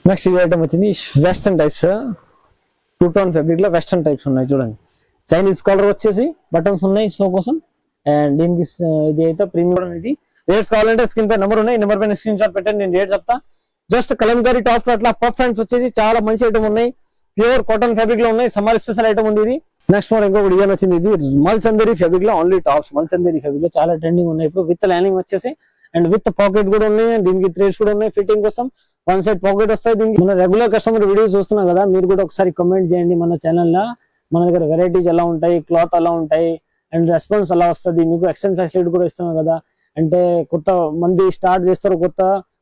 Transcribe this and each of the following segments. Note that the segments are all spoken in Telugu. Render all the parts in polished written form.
నెక్స్ట్ ఈ ఐటమ్ వచ్చింది వెస్టర్న్ టైప్స్, 2-tone ఫ్యాబ్రిక్ లో వెస్టర్న్ టైప్స్ ఉన్నాయి చూడండి. చైనీస్ కలర్ వచ్చేసి బటన్స్ ఉన్నాయి షో కోసం. అండ్ దీనికి ఇది అయితే ప్రీమియం. ఇది రేట్స్ కావాలంటే స్క్రీన్ పై నెంబర్ ఉన్నాయి, నెంబర్ పైన స్క్రీన్ షాట్ పెట్టండి, నేను రేట్ చెప్తా. జస్ట్ కలంకారీ టాప్ అట్లా పఫ్ హ్యాండ్స్ వచ్చేసి చాలా మంచి ఐటమ్ ఉన్నాయి, ప్యూర్ కాటన్ ఫ్యాబ్రిక్ లో ఉన్నాయి. సమ్మర్ స్పెషల్ ఐటమ్ ఉంది ఇది. నెక్స్ట్ మోర్ ఇంకొక డిజైన్ వచ్చింది, ఇది మల్చందరి ఫ్యాబ్రిక్ లో ఓన్లీ టాప్స్. మల్చందరి ఫ్యాబ్రిక్ లో చాలా ట్రెండింగ్ ఉన్నాయి ఇప్పుడు, విత్ లైనింగ్ వచ్చేసి అండ్ విత్ పాకెట్ కూడా ఉన్నాయి. దీనికి థ్రెడ్స్ కూడా ఉన్నాయి ఫిట్టింగ్ కోసం. వన్ సైడ్ పాకెట్ వస్తాయి. దీనికి మన రెగ్యులర్ కస్టమర్ వీడియోస్ చూస్తున్నాం కదా, మీరు కూడా ఒకసారి కమెంట్ చేయండి మన ఛానల్లో. మన దగ్గర వెరైటీస్ ఎలా ఉంటాయి, క్లాత్ ఎలా ఉంటాయి అండ్ రెస్పాన్స్ ఎలా వస్తుంది. మీకు ఎక్స్చేంజ్ ఫెసిలిటీ కూడా ఇస్తున్నాం కదా. అంటే కొత్త మంది స్టార్ట్ చేస్తారు,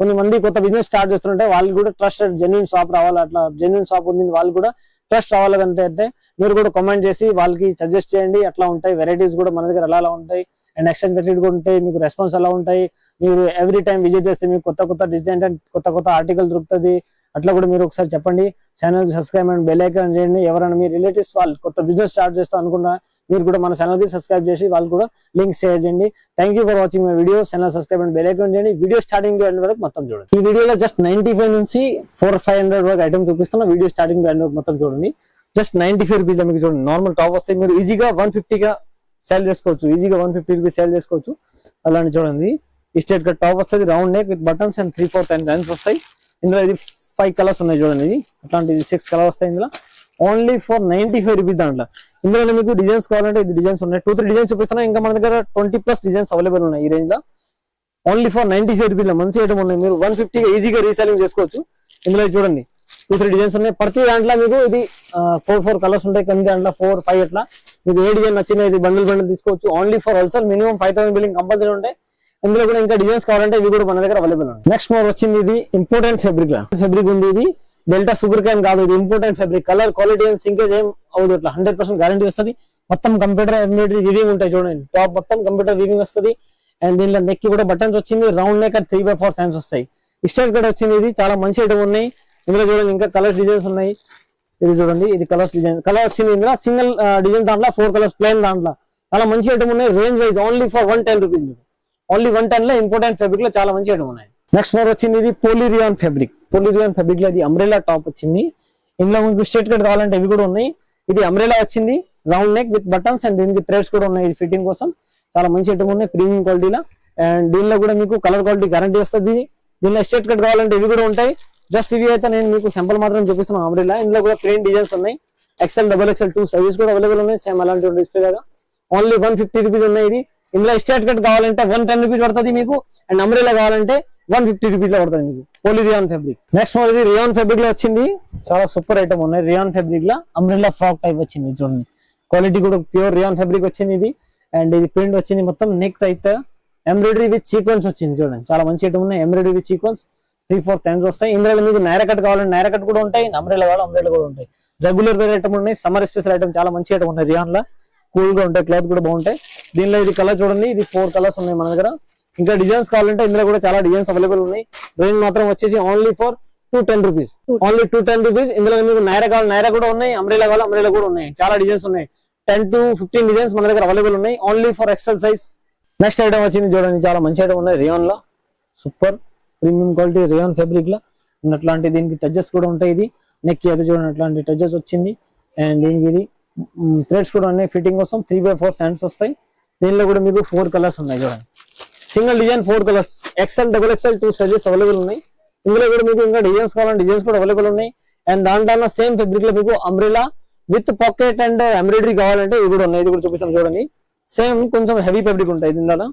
కొన్ని మంది కొత్త బిజినెస్ స్టార్ట్ చేస్తుంటే వాళ్ళు కూడా ట్రస్టెడ్ జెన్యూన్ షాప్ రావాలి. అట్లా జెన్యూన్ షాప్ ఉంది వాళ్ళు కూడా ట్రస్ట్ రావాలంటే అయితే మీరు కూడా కామెంట్ చేసి వాళ్ళకి సజెస్ట్ చేయండి. అట్లా ఉంటాయి వెరైటీస్ కూడా మన దగ్గర ఎలా ఉంటాయి అండ్ ఎక్స్చేంజ్ ఫెసిలిటీ కూడా ఉంటాయి. మీకు రెస్పాన్స్ ఎలా ఉంటాయి, మీరు ఎవ్రీ టైం విజిట్ చేస్తే మీకు కొత్త డిజైన్ అండ్ కొత్త ఆర్టికల్ దొరుకుతుంది. అట్లా కూడా మీరు ఒకసారి చెప్పండి. ఛానల్ కి సబ్స్క్రైబ్ అండ్ బెల్ ఐకాన్ చేయండి. ఎవరైనా మీ రిలేటివ్స్ వాళ్ళు కొత్త బిజినెస్ స్టార్ట్ చేస్తా అనుకున్నా మీరు కూడా మన ఛానల్ కి సబ్స్క్రైబ్ చేసి వాళ్ళు కూడా లింక్ షేర్ చేయండి. Thank you for watching my video. Channel subscribe and bell icon చేయండి. వీడియో స్టార్టింగ్ ఎండ్ వరకు మొత్తం చూడండి. ఈ వీడియోలో జస్ట్ 95 నుంచి 400-500 వరకు ఐటమ్ చూపిస్తున్నా. వీడియో స్టార్టింగ్ ఎండ్ వరకు మొత్తం చూడండి. జస్ట్ 95 రూపీస్ మీకు చూడండి. నార్మల్ టాప్ వస్తాయి, మీరు ఈజీగా 150 గా సేల్ చేసుకోవచ్చు. ఈజీగా 150 రూపీస్ సేల్ చేసుకోవచ్చు. అలాంటి చూడండి, స్ట్రైట్ కట్ టాప్ వస్తుంది, round neck with buttons and 3-4 lines వస్తాయి. ఇందులో ఇది 5 కలర్స్ ఉన్నాయి చూడండి. ఇది అట్లాంటి 6 కలర్స్ వస్తాయి ఇందులో. ఓన్లీ ఫర్ 95 రూపీస్ దాంట్లో. ఇందులో మీకు డిజైన్స్ కావాలంటే ఇది డిజైన్స్ ఉన్నాయి, 2-3 డిజైన్స్ చూపిస్తున్నా. ఇంకా మన దగ్గర 20+ డిజైన్స్ అవైలబుల్ ఉన్నాయి ఈ రేంజ్ లో. ఓన్లీ ఫర్ 95 రూపీస్ మంచి ఐటమ్ ఉన్నాయి. మీరు 150 గా ఈజీగా రీసెల్లింగ్ చేసుకోవచ్చు. ఇందులో చూడండి 2-3 డిజైన్స్ ఉన్నాయి. ప్రతి దాంట్లో మీకు ఇది 4 కలర్స్ ఉంటాయి, కొన్ని దాంట్లో 4-5 అట్లా. మీకు ఏ డిజైన్ నచ్చినా ఇది బండిల్ తీసుకోవచ్చు. Only for wholesale minimum 5000 billing compulsory ఉంటాయి. ఇందులో కూడా ఇంకా డిజైన్స్ కావాలంటే ఇవి కూడా మన దగ్గర అవైలబుల్ ఉన్నాయి. నెక్స్ట్ మోర్ వచ్చింది, ఇది ఇంపోర్టెంట్ ఫ్యాబ్రిక్ ఉంది. ఇది డెల్టా సూపర్ క్యాన్ కాదు, ఇది important fabric. Colour quality and shrinkage ఏం అవుతుంది, ఇట్లా 100% గ్యారంటీ వస్తుంది. మొత్తం కంప్యూటర్ ఎంబ్రాయిడరీ వీవింగ్ ఉంటాయి చూడండి. టాప్ మొత్తం కంప్యూటర్ వీవింగ్ వస్తుంది. అండ్ దీనిలో నెక్ కూడా బటన్స్ వచ్చింది, రౌండ్ నెక్ 3/4 హ్యాండ్స్ వస్తాయి. స్ట్రైట్ కట్ వచ్చింది. ఇది చాలా మంచి ఐటమ్ ఉన్నాయి. ఇందులో చూడండి ఇంకా కలర్స్ డిజైన్స్ ఉన్నాయి. ఇది చూడండి, ఇది కలర్స్ డిజైన్ కలర్ వచ్చింది. ఇందులో సింగిల్ డిజైన్ దాంట్లో 4 కలర్స్ ప్లేన్ దాంట్లో చాలా మంచి ఐటమ్ ఉన్నాయి. Range wise only for 110 rupees. Only 110 లో ఇంపోర్టెంట్ ఫ్యాబ్రిక్ లో చాలా మంచి ఐటమ్ ఉన్నాయి. నెక్స్ట్ మోర్ వచ్చింది, ఇది పోలిరియాన్ ఫ్యాబ్రిక్ లో ఇది అంబ్రెలా టాప్ వచ్చింది. ఇందులో మీకు స్ట్రైట్ కట్ కావాలంటే ఇవి కూడా ఉన్నాయి. ఇది అంబ్రెలా వచ్చింది, round neck with buttons and దీనికి థ్రెడ్స్ కూడా ఉన్నాయి. ఇది ఫిట్టింగ్ కోసం చాలా మంచి ఐటమ్ ఉన్నాయి, ప్రీమియం క్వాలిటీలో. అండ్ దీనిలో కూడా మీకు కలర్ క్వాలిటీ గ్యారంటీ వస్తుంది. దీనిలో స్ట్రైట్ కట్ కావాలంటే ఇవి కూడా ఉంటాయి. జస్ట్ ఇవి అయితే నేను మీకు సింపుల్ మాత్రం చూపిస్తున్నాను అంబ్రెలా. ఇందులో కూడా ప్లెయిన్ డిజైన్స్ ఉన్నాయి. XL, XXL 2 సైజెస్ కూడా అవైలబుల్ ఉన్నాయి. సేమ్ అలాంటి డిస్ప్లే లాగా. ఓన్లీ 150 రూపీస్ ఉన్నాయి. ఇది ఇందులో స్ట్రైట్ కట్ కావాలంటే 110 రూపీస్ పడుతుంది మీకు. అండ్ అంబ్రెలా కావాలంటే 150 రూపీస్ లో పడుతుంది మీకు. పోలిరియాన్ ఫ్యాబ్రిక్. నెక్స్ట్ ఇది రియాన్ ఫ్యాబ్రిక్ లో వచ్చింది. చాలా సూపర్ ఐటమ్ ఉన్నాయి. రియాన్ ఫ్యాబ్రిక్ లో అంబ్రెలా ఫ్రాక్ టైప్ వచ్చింది చూడండి. క్వాలిటీ కూడా ప్యూర్ రియాన్ ఫ్యాబ్రిక్ వచ్చింది ఇది. అండ్ ఇది ప్రింట్ వచ్చింది మొత్తం. నెక్ అయితే ఎంబ్రాయిడరీ విత్ సీక్వెన్స్ వచ్చింది చూడండి. చాలా మంచి ఐటమ్ ఉన్నాయి. ఎంబ్రాయిడరీ విత్ సీక్వెన్స్ 3-4 టైమ్స్ వస్తాయి. ఇందులో మీకు నైరా కట్ కావాలంటే నైరా కట్ కూడా ఉంటాయి. అంబ్రెలా కావాలి అంబ్రెలా కూడా ఉంటాయి. రెగ్యులర్ వేర్ ఐటమ్ ఉన్నాయి. సమ్మర్ స్పెషల్ ఐటమ్ చాలా మంచి ఐటమ్ ఉన్నాయి. రియాన్ లో కూల్ గా ఉంటాయి, క్లాత్ కూడా బాగుంటాయి. దీనిలో ఇది కలర్ చూడండి, ఇది 4 కలర్స్ ఉన్నాయి మన దగ్గర. ఇంకా డిజైన్స్ కావాలంటే ఇందులో కూడా చాలా డిజైన్స్ అవైలబుల్ ఉన్నాయి. రేంజ్ మాత్రం వచ్చేసి only for 210 rupees. Only 210 rupees. ఇందులో మీకు నైరా కావాలి నైరా కూడా ఉన్నాయి, అంబ్రెలా కావాలి అంబ్రెలా కూడా ఉన్నాయి. చాలా డిజైన్స్ ఉన్నాయి. 10 to 15 డిజైన్స్ మన దగ్గర అవైలబుల్ ఉన్నాయి. Only for XL size. Next item వచ్చింది చూడండి, చాలా మంచి ఐటమ్ ఉన్నాయి. రియాన్ లో super premium quality rayon fabric లో అట్లాంటి దీనికి టచెస్ కూడా ఉంటాయి. ఇది నెక్ అయితే చూడండి అట్లాంటి టచెస్ వచ్చింది. అండ్ దీనికి ఇది థ్రెడ్స్ కూడా ఉన్నాయి ఫిట్టింగ్ కోసం. 3/4 హ్యాండ్స్ వస్తాయి. దీనిలో కూడా మీకు 4 కలర్స్ ఉన్నాయి చూడండి. Single design 4 colours. XL, XXL 2 sizes available ఉన్నాయి. ఇందులో కూడా మీకు ఇంకా డిజైన్స్ కావాలంటే డిజైన్స్ కూడా అవైలబుల్ ఉన్నాయి. అండ్ దాంట్లో సేమ్ ఫ్యాబ్రిక్ లో మీకు umbrella with pocket and embroidery కావాలంటే ఇది కూడా ఉన్నాయి. ఇది కూడా చూపిస్తాను చూడండి. సేమ్ కొంచెం హెవీ ఫ్యాబ్రిక్ ఉంటాయి. దీనిలో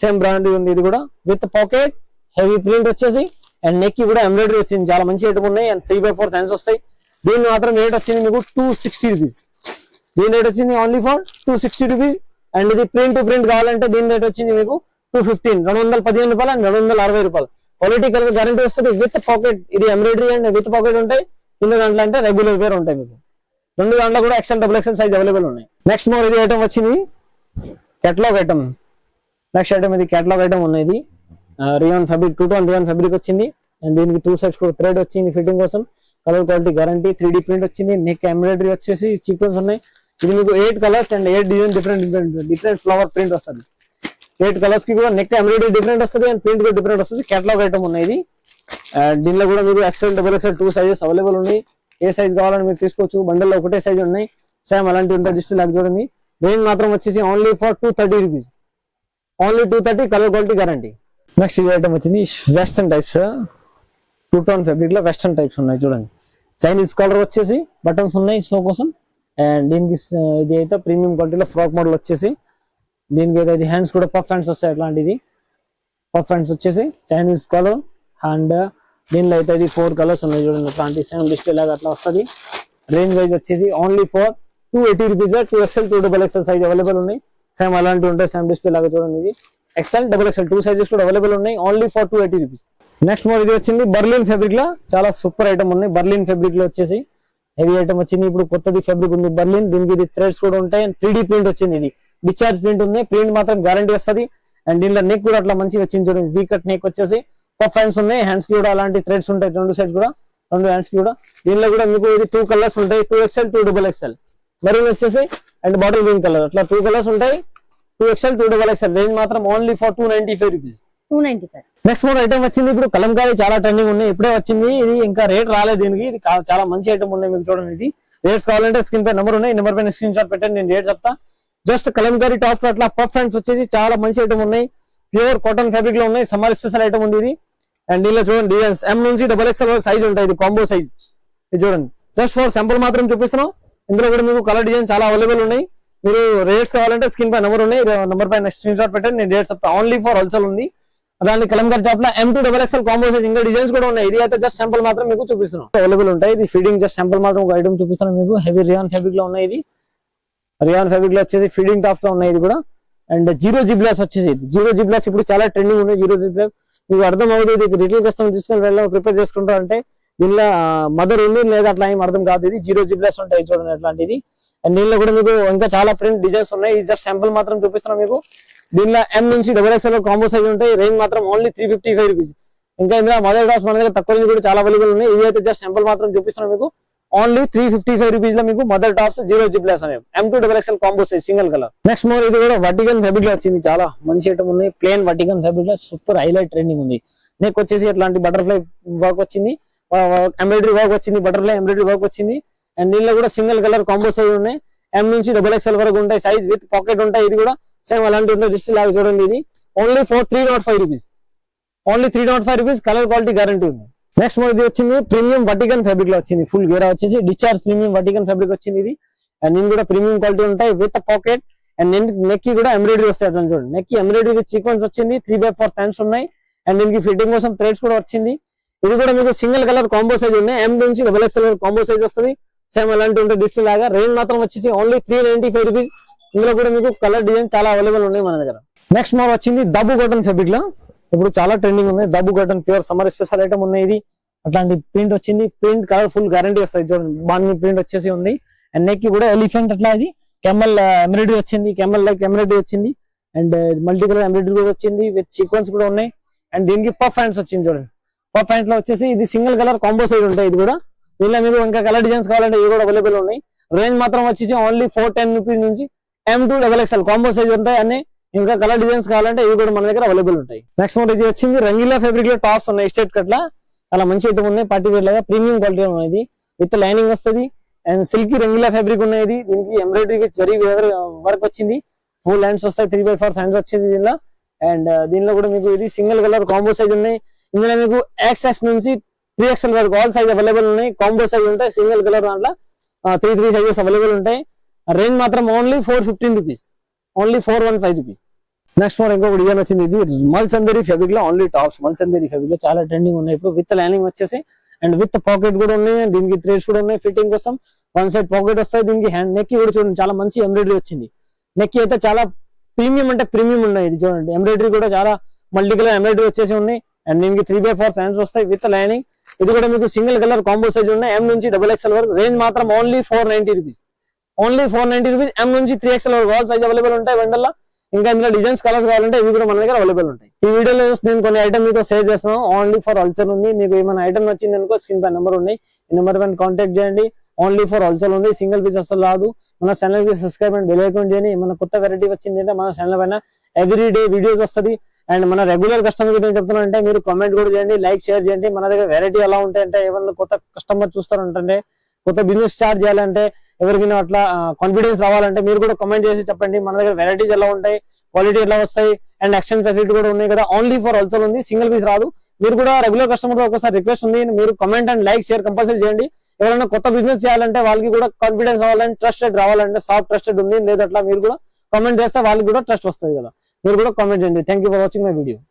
సేమ్ బ్రాండ్ ఉంది. ఇది కూడా విత్ పాకెట్ హెవీ ప్రింట్ వచ్చేసి అండ్ నెక్ కూడా ఎంబ్రాయిడరీ వచ్చింది. చాలా మంచి ఐటమ్ ఉన్నాయి. అండ్ 3/4 హ్యాండ్స్ వస్తాయి. దీని మాత్రం రేట్ వచ్చింది మీకు 260 రూపీస్. దీని రేట్ వచ్చింది ఓన్లీ ఫర్ 260 రూపీస్. అండ్ ఇది ప్రింట్ టు ప్రింట్ కావాలంటే దీని రేట్ వచ్చింది మీకు 215, 215 రూపాయలు అండ్ 260 రూపాయలు. క్వాలిటీ కలర్ గ్యారంటీ వస్తుంది విత్ పాకెట్. ఇది ఎంబ్రాయిడరీ అండ్ విత్ పాకెట్ ఉంటాయి. ఇందులో దాంట్లో అంటే రెగ్యులర్ వేర్ ఉంటాయి మీకు. 2 దాంట్లో కూడా XL, XXL సైజ్ అవైలబుల్ ఉన్నాయి. నెక్స్ట్ మోర్ ఇది ఐటమ్ వచ్చింది కేటలాగ్ ఐటమ్. నెక్స్ట్ ఐటమ్ ఇది కేటలాగ్ ఐటమ్ ఉన్నాయి. ఇది rayon fabric 2-tone rayon fabric వచ్చింది. అండ్ దీనికి 2 సైడ్స్ కూడా థ్రెడ్ వచ్చింది ఫిట్టింగ్ కోసం. Colour quality guarantee. 3D print వచ్చింది. నెక్ ఎంబ్రాయిడరీ వచ్చేసి సీక్వెన్స్ ఉన్నాయి. ఇది మీకు 8 colours and 8 design different flower print వస్తుంది. 8 కలర్స్ కి కూడా నెక్ ఎంబ్రాయిడరీ డిఫరెంట్ వస్తుంది అండ్ ప్రింట్ కూడా డిఫరెంట్ వస్తుంది. కేటలాగ్ ఐటమ్ ఉన్నాయి. ఇది అండ్ దీనిలో కూడా మీకు XL double XL 2 sizes available ఉన్నాయి. ఏ సైజ్ కావాలని మీరు తీసుకోవచ్చు. బండిల్లో ఒకటే సైజ్ ఉన్నాయి, సేమ్ అలాంటి ఉంటాయి. డిస్ప్లే లాగా చూడండి. రేంజ్ మాత్రం వచ్చేసి only for 230 rupees, only 230, colour quality guarantee. Next ఈ ఐటమ్ వచ్చింది వెస్టర్న్ టైప్స్, 2 టోన్ ఫ్యాబ్రిక్ లో వెస్టర్న్ టైప్స్ ఉన్నాయి చూడండి. చైనీస్ కలర్ వచ్చేసి బటన్స్ ఉన్నాయి షో కోసం. అండ్ దీనికి ఇది అయితే ప్రీమియం క్వాలిటీలో ఫ్రాక్ మోడల్ వచ్చేసి, దీనికి అయితే హ్యాండ్స్ కూడా పఫ్ హ్యాండ్స్ వస్తాయి. అట్లాంటిది పఫ్ హ్యాండ్స్ వచ్చేసి చైనీస్ కలర్. అండ్ దీనిలో అయితే ఇది 4 కలర్స్ ఉన్నాయి చూడండి. అట్లాంటి సేమ్ డిస్ప్లే లాగా అట్లా వస్తుంది. రేంజ్ వైజ్ వచ్చేసి only for 280 rupees. 2XL 2XXL size available ఉన్నాయి. సేమ్ అలాంటి ఉంటాయి, సేమ్ డిస్ప్లే లాగా చూడండి. ఇది XL XXL 2 సైజెస్ కూడా అవైలబుల్ ఉన్నాయి, only for 280 rupees. Next model ఇది వచ్చింది బర్లిన్ ఫ్యాబ్రిక్ లో, చాలా సూపర్ ఐటమ్ ఉన్నాయి. బర్లిన్ ఫ్యాబ్రిక్ లో వచ్చేసి హెవీ ఐటమ్ వచ్చింది. ఇప్పుడు కొత్తది ఫ్యాబ్రిక్ ఉంది బర్లిన్. దీనికి ఇది థ్రెడ్స్ కూడా ఉంటాయి. 3D ప్రింట్ వచ్చింది. ఇది డిశ్చార్జ్ ప్రింట్ ఉంది. ప్రింట్ మాత్రం గ్యారంటీ వస్తుంది. అండ్ దీనిలో నెక్ కూడా అట్లా మంచిగా వచ్చింది చూడండి. వీ కట్ నెక్ వచ్చేసి పఫ్ హ్యాండ్స్ ఉన్నాయి. హ్యాండ్స్ కి కూడా అలాంటి థ్రెడ్స్ ఉంటాయి, 2 సైడ్స్ కూడా, 2 హ్యాండ్స్ కి కూడా. దీనిలో కూడా మీకు ఇది 2 కలర్స్ ఉంటాయి, 2XL 2XXL. మెరూన్ వచ్చేసి అండ్ బాటిల్ గ్రీన్ కలర్, అట్లా 2 కలర్స్ ఉంటాయి, 2XL 2XXL. రేంజ్ మాత్రం only for 295 rupees. 295. Next model item వచ్చింది. ఇప్పుడు కలంకారీ చాలా ట్రెండింగ్ ఉన్నాయి, ఇప్పుడే వచ్చింది. ఇది ఇంకా రేట్ రాలేదు దీనికి. ఇది చాలా మంచి ఐటమ్ ఉన్నాయి మీకు చూడండి. ఇది రేట్స్ కావాలంటే స్క్రీన్ పై నెంబర్ ఉన్నాయి, నెంబర్ పైన స్క్రీన్ షాట్ పెట్టండి, నేను రేట్ చెప్తా. జస్ట్ కలంకారీ టాప్ అట్లా పఫ్ హ్యాండ్స్ వచ్చేసి చాలా మంచి ఐటమ్ ఉన్నాయి. ప్యూర్ కాటన్ ఫ్యాబ్రిక్ లో ఉన్నాయి. సమ్మర్ స్పెషల్ ఐటమ్ ఉంది ఇది. అండ్ దీనిలో చూడండి డిజైన్స్ M నుంచి XXL వరకు సైజ్ ఉంటాయి. ఇది కాంబో సైజ్. ఇది చూడండి, జస్ట్ ఫర్ సింపుల్ మాత్రం చూపిస్తున్నాం. ఇందులో కూడా మీకు కలర్ డిజైన్ చాలా అవైలబుల్ ఉన్నాయి. మీరు రేట్స్ కావాలంటే స్క్రీన్ పై నెంబర్ ఉన్నాయి, నెంబర్ పైన స్క్రీన్ షాట్ పెట్టండి, నేను రేట్ చెప్తా. ఓన్లీ ఫర్ హోల్సేల్ ఉంది. అలాంటి కలంకారీ టాప్ లో M to XXL combo size ఇంకా డిజైన్స్ కూడా ఉన్నాయి. ఇది అయితే జస్ట్ సింపుల్ మాత్రం మీకు చూపిస్తున్నాం, అవైలబుల్ ఉంటాయి. ఇది ఫీడింగ్ జస్ట్ సింపుల్ మాత్రం ఒక ఐటమ్ చూపిస్తున్నాం మీకు. హెవీ రియాన్ ఫ్యాబ్రిక్ లో ఉన్నాయి. ఇది రియాన్ ఫ్యాబ్రిక్ లో వచ్చేసి ఫీడింగ్ టాప్స్ లో ఉన్నాయి. ఇది కూడా అండ్ 0 జిబ్లాస్ వచ్చేసి, 0 జిబ్లాస్ ఇప్పుడు చాలా ట్రెండింగ్ ఉన్నాయి. 0 జిబ్లాస్ మీకు అర్థం అవుతుంది. ఇది రిటైల్ కస్టమర్ తీసుకొని వెళ్ళి ప్రిపేర్ చేసుకుంటారు అంటే దీనిలో మదర్ ఉంది లేదా అట్లా ఏం అర్థం కాదు. ఇది 0 జిబ్లాస్ ఉంటాయి చూడండి అట్లాంటిది. అండ్ దీనిలో కూడా మీకు ఇంకా చాలా ప్రింట్ డిజైన్స్ ఉన్నాయి. ఇది జస్ట్ శాంపుల్ మాత్రం చూపిస్తున్నాం మీకు. దీనిలో M నుంచి XXL కాంబో సైజ్ ఉంటాయి. రేంజ్ మాత్రం ఓన్లీ 355 రూపీస్. ఇంకా ఇందులో మదర్ టాప్స్ మన దగ్గర తక్కువ రేంజ్ కూడా చాలా అవైలబుల్ ఉన్నాయి. ఇది అయితే జస్ట్ శాంపుల్ మాత్రం చూపిస్తున్నాం మీకు. ఓన్లీ 355 రూపీస్ లో మీకు మదర్ టాప్స్ 0 జిబ్లాస్ అనేవి M to XXL combo size single colour. Next model ఇది కూడా వర్టికల్ ఫ్యాబ్రిక్ లో వచ్చింది. చాలా మంచి ఐటమ్ ఉన్నాయి. ప్లేన్ వర్టికల్ ఫ్యాబ్రిక్ లో సూపర్ హైలైట్ ట్రెండింగ్ ఉంది. నెక్ వచ్చేసి అట్లాంటి బటర్ఫ్లై వర్క్ వచ్చింది, ఎంబ్రాయిడరీ వర్క్ వచ్చింది, బటర్ఫ్లై ఎంబ్రాయిడరీ వర్క్ వచ్చింది. అండ్ దీనిలో కూడా సింగిల్ కలర్ కాంబో సైజ్ ఉన్నాయి. M నుంచి XXL వరకు ఉంటాయి సైజ్, విత్ పాకెట్ ఉంటాయి. ఇది కూడా సేమ్ అలాంటి ఉంటాయి. డిస్ప్లే లాగా చూడండి. ఇది only for 305 rupees, only 305 rupees. Colour quality guarantee ఉంది. నెక్స్ట్ మోడల్ ఇది వచ్చింది ప్రీమియం వర్టికల్ ఫ్యాబ్రిక్ లో వచ్చింది. ఫుల్ గేరా వచ్చేసి డిశ్చార్జ్ ప్రీమియం వర్టికల్ ఫ్యాబ్రిక్ వచ్చింది. ఇది అండ్ దీని కూడా ప్రీమియం క్వాలిటీ ఉంటాయి విత్ పాకెట్. అండ్ నెక్ కి కూడా ఎంబ్రాయిడరీ వస్తాయి. అట్లా చూడండి, నెక్ కి ఎంబ్రాయిడరీ విత్ సీక్వెన్స్ వచ్చింది. 3/4 హ్యాండ్స్ ఉన్నాయి. అండ్ దీనికి ఫిట్టింగ్ కోసం థ్రెడ్స్ కూడా వచ్చింది. ఇది కూడా మీకు సింగిల్ కలర్ కాంబో సైజ్ ఉన్నాయి. M నుంచి XXL కాంబో సైజ్ వస్తుంది. సేమ్ అలాంటి ఉంటుంది డిస్ప్లే లాగా. రేంజ్ మాత్రం వచ్చేసి ఓన్లీ 395 రూపీస్. ఇందులో కూడా మీకు కలర్ డిజైన్ చాలా అవైలబుల్ ఉన్నాయి మన దగ్గర. నెక్స్ట్ మోడల్ వచ్చింది దబ్బు కాటన్ ఫ్యాబ్రిక్ లో. ఇప్పుడు చాలా ట్రెండింగ్ ఉంది దబ్బు cotton, pure summer special item ఉన్నాయి. ఇది అట్లాంటి ప్రింట్ వచ్చింది. ప్రింట్ కలర్ ఫుల్ గ్యారంటీ వస్తుంది చూడండి. బాగా ప్రింట్ వచ్చేసి ఉంది. అండ్ నెక్ కి కూడా ఎలిఫెంట్ అట్లా ఇది కెమల్ ఎంబ్రాయిడరీ వచ్చింది, కెమల్ లైక్ ఎంబ్రాయిడరీ వచ్చింది. అండ్ మల్టీ కలర్ ఎంబ్రాయిడరీ కూడా వచ్చింది విత్ సీక్వెన్స్ కూడా ఉన్నాయి. అండ్ దీనికి పఫ్ హ్యాండ్స్ వచ్చింది చూడండి. పఫ్ హ్యాండ్స్ లో వచ్చేసి ఇది సింగిల్ కలర్ కాంబో సైజ్ ఉంటాయి. ఇది కూడా దీనిలో మీకు ఇంకా కలర్ డిజైన్స్ కావాలంటే ఇవి కూడా అవైలబుల్ ఉన్నాయి. రేంజ్ మాత్రం వచ్చేసి ఓన్లీ 410 రూపీస్ నుంచి M to XXL combo size ఉంటాయి. అన్ని ఇంకా కలర్ డిజైన్స్ కావాలంటే ఇవి కూడా మన దగ్గర అవైలబుల్ ఉంటాయి. నెక్స్ట్ మోడల్ ఇది వచ్చింది రంగీలా ఫ్యాబ్రిక్ లో టాప్స్ ఉన్నాయి. స్ట్రైట్ కట్ లా చాలా మంచి ఐటమ్ ఉన్నాయి. పార్టీ వేర్ లాగా ప్రీమియం క్వాలిటీ ఉన్నాయి. విత్ లైనింగ్ వస్తుంది. అండ్ సిల్కీ రంగీలా ఫ్యాబ్రిక్ ఉన్నాయి. దీనికి ఎంబ్రాయిడరీ విత్ జరీ వర్క్ వచ్చింది. ఫుల్ హ్యాండ్స్ వస్తాయి. 3/4 హ్యాండ్స్ వచ్చేది దీనిలో. అండ్ దీనిలో కూడా మీకు ఇది సింగిల్ కలర్ కాంబో సైజ్ ఉన్నాయి. ఇందులో మీకు XS నుంచి 3XL వరకు ఆల్ సైజ్ అవైలబుల్ ఉన్నాయి. కాంబో సైజ్ ఉంటాయి. సింగిల్ కలర్ దాంట్లో 3 సైజెస్ అవైలబుల్ ఉంటాయి. రేంజ్ మాత్రం only 415 rupees, only 415 rupees. Next model ఇంకొక డిజైన్ వచ్చింది. ఇది మల్చందరి ఫ్యాబ్రిక్ లో ఓన్లీ టాప్స్. మల్చందరి ఫ్యాబ్రిక్ లో చాలా ట్రెండింగ్ ఉన్నాయి ఇప్పుడు. విత్ లైనింగ్ వచ్చేసి అండ్ విత్ పాకెట్ కూడా ఉన్నాయి. దీనికి థ్రెడ్స్ కూడా ఉన్నాయి ఫిట్టింగ్ కోసం. 1 సైడ్ పాకెట్ వస్తాయి. దీనికి హ్యాండ్ నెక్ కూడా చూడండి చాలా మంచి ఎంబ్రాయిడరీ వచ్చింది. నెక్ అయితే చాలా ప్రీమియం అంటే ప్రీమియం ఉన్నాయి. ఇది చూడండి ఎంబ్రాయిడరీ కూడా చాలా మల్టీ కలర్ ఎంబ్రాయిడరీ వచ్చేసి ఉన్నాయి. అండ్ దీనికి 3/4 హ్యాండ్స్ వస్తాయి విత్ లైనింగ్. ఇది కూడా మీకు సింగిల్ కలర్ కాంబో సైజ్ ఉన్నాయి. M నుంచి XXL వరకు. రేంజ్ మాత్రం only 490 rupees, only 490 rupees. M నుంచి 3XL వరకు ఆల్ సైజ్ అవైలబుల్ ఉంటాయి వెండల్లో. ఇంకా ఇందులో డిజైన్స్ కలర్స్ కావాలంటే ఇవి కూడా మన దగ్గర అవైలబుల్ ఉంటాయి. ఈ వీడియోలో నేను కొన్ని ఐటమ్ మీతో షేర్ చేస్తున్నాను. ఓన్లీ ఫర్ హోల్సేల్ ఉంది. మీకు ఏమైనా ఐటమ్ నచ్చింది అనుకో స్క్రీన్ పై నెంబర్ ఉన్నాయి. ఈ నెంబర్ పైన కాంటాక్ట్ చేయండి. ఓన్లీ ఫర్ హోల్సేల్ ఉంది. సింగిల్ పీస్ అసలు రాదు. మన ఛానల్ కి సబ్స్క్రైబ్ అండ్ బెల్ ఐకాన్ చేయండి. ఏమైనా కొత్త వెరైటీ వచ్చింది అంటే మన ఛానల్ పైన ఎవ్రీ డే వీడియోస్ వస్తుంది. అండ్ మన రెగ్యులర్ కస్టమర్ గురించి చెప్తున్నా అంటే మీరు కామెంట్ కూడా చేయండి, లైక్ షేర్ చేయండి. మన దగ్గర వెరైటీ ఎలా ఉంటాయంటే ఏమన్నా కొత్త కస్టమర్ చూస్తారంటే, కొత్త బిజినెస్ స్టార్ట్ చేయాలంటే, ఎవరికైనా అట్లా కాన్ఫిడెన్స్ రావాలంటే మీరు కూడా కామెంట్ చేసి చెప్పండి మన దగ్గర వెరైటీస్ ఎలా ఉంటాయి, క్వాలిటీ ఎలా వస్తాయి, అండ్ ఎక్స్చేంజ్ ఫెసిలిటీ కూడా ఉన్నాయి కదా. ఓన్లీ ఫర్ హోల్సేల్ ఉంది, సింగిల్ పీస్ రాదు. మీరు కూడా రెగ్యులర్ కస్టమర్ ఒకసారి రిక్వెస్ట్ ఉంది, మీరు comment and like share compulsory చేయండి. ఎవరైనా కొత్త బిజినెస్ చేయాలంటే వాళ్ళకి కూడా కాన్ఫిడెన్స్ రావాలంటే, ట్రస్టెడ్ రావాలంటే, సాఫ్ట్ ట్రస్టెడ్ ఉంది లేదా అట్లా మీరు కూడా కామెంట్ చేస్తే వాళ్ళకి కూడా ట్రస్ట్ వస్తుంది కదా. మీరు కూడా కామెంట్ చేయండి. Thank you for watching my video.